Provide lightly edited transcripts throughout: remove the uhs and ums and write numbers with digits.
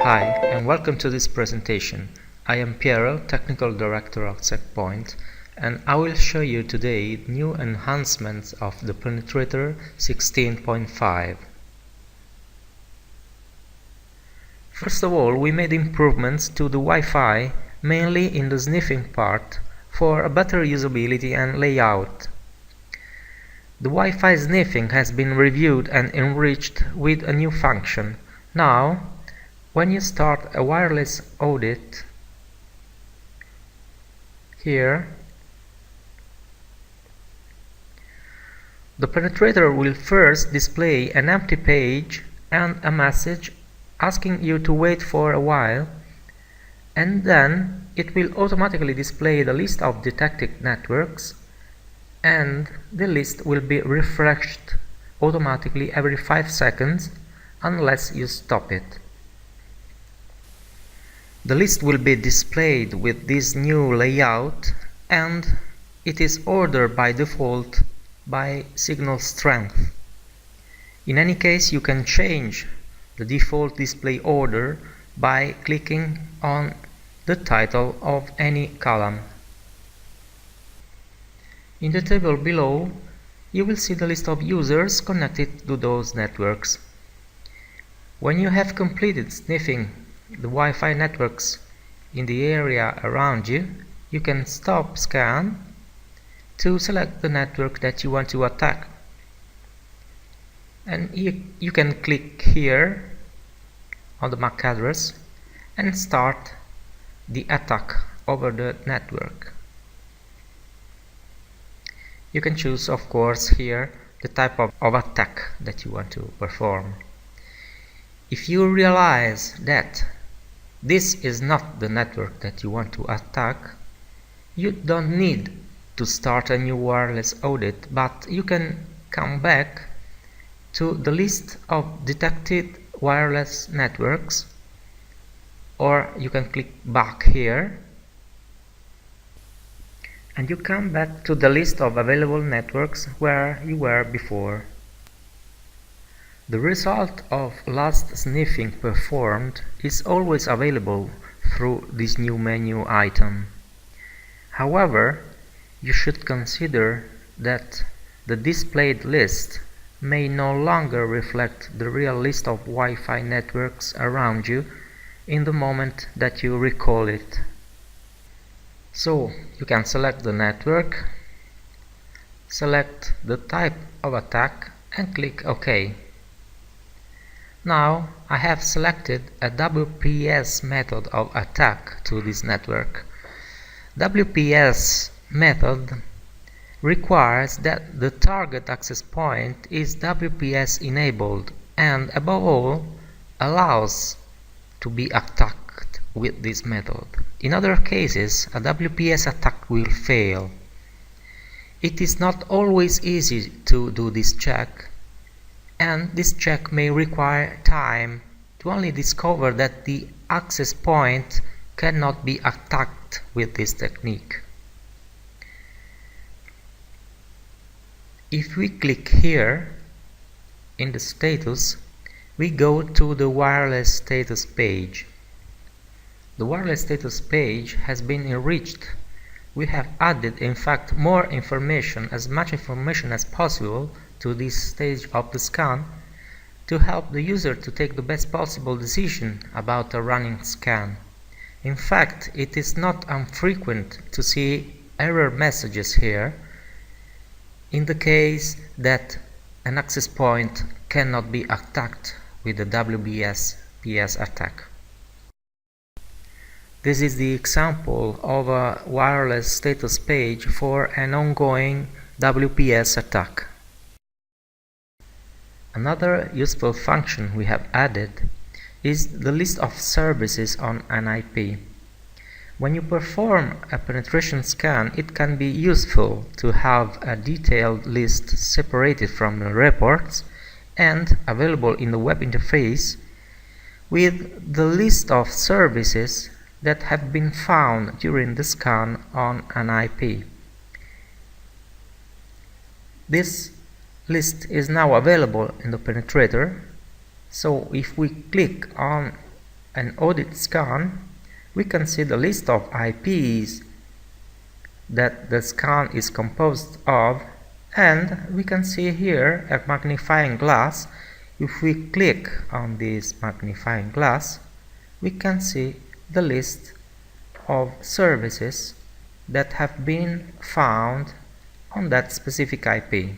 Hi, and welcome to this presentation. I am Piero, Technical Director of SecPoint, and I will show you today new enhancements of the Penetrator 16.5. First of all, we made improvements to the Wi-Fi, mainly in the sniffing part, for a better usability and layout. The Wi-Fi sniffing has been reviewed and enriched with a new function. Now, when you start a wireless audit, here, the Penetrator will first display an empty page and a message asking you to wait for a while, and then it will automatically display the list of detected networks, and the list will be refreshed automatically every 5 seconds unless you stop it. The list will be displayed with this new layout, and it is ordered by default by signal strength. In any case, you can change the default display order by clicking on the title of any column. In the table below, you will see the list of users connected to those networks. When you have completed sniffing the Wi-Fi networks in the area around you, you can stop scan to select the network that you want to attack. And you can click here on the MAC address and start the attack over the network. You can choose, of course, here the type of attack that you want to perform. If you realize that this is not the network that you want to attack, you don't need to start a new wireless audit, but you can come back to the list of detected wireless networks, or you can click back here and you come back to the list of available networks where you were before. The result of last sniffing performed is always available through this new menu item. However, you should consider that the displayed list may no longer reflect the real list of Wi-Fi networks around you in the moment that you recall it. So, you can select the network, select the type of attack and click OK. Now I have selected a WPS method of attack to this network. WPS method requires that the target access point is WPS enabled and above all allows to be attacked with this method. In other cases, a WPS attack will fail. It is not always easy to do this check, and this check may require time to only discover that the access point cannot be attacked with this technique. If we click here in the status, we go to the wireless status page. The wireless status page has been enriched. We have added, in fact, more information, as much information as possible, to this stage of the scan to help the user to take the best possible decision about a running scan. In fact, it is not infrequent to see error messages here in the case that an access point cannot be attacked with a WPS attack. This is the example of a wireless status page for an ongoing WPS attack. Another useful function we have added is the list of services on an IP. When you perform a penetration scan, it can be useful to have a detailed list separated from the reports and available in the web interface with the list of services that have been found during the scan on an IP. This list is now available in the Penetrator, so if we click on an audit scan, we can see the list of IPs that the scan is composed of, and we can see here a magnifying glass. If we click on this magnifying glass, we can see the list of services that have been found on that specific IP.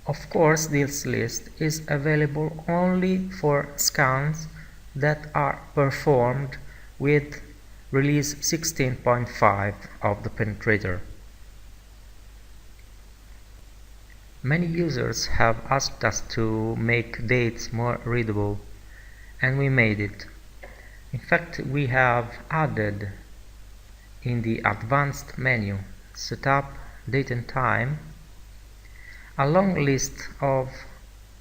Of course, this list is available only for scans that are performed with release 16.5 of the Penetrator. Many users have asked us to make dates more readable, and we made it. In fact, we have added in the advanced menu, Setup, Date and Time, a long list of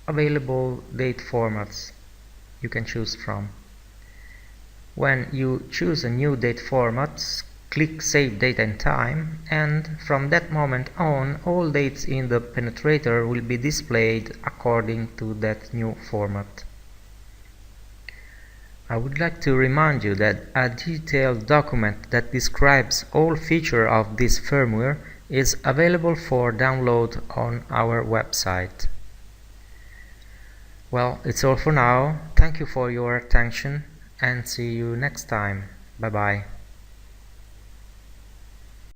available date formats you can choose from. When you choose a new date format, click Save Date and Time, and from that moment on, all dates in the Penetrator will be displayed according to that new format. I would like to remind you that a detailed document that describes all features of this firmware is available for download on our website. Well, it's all for now. Thank you for your attention and see you next time. Bye bye.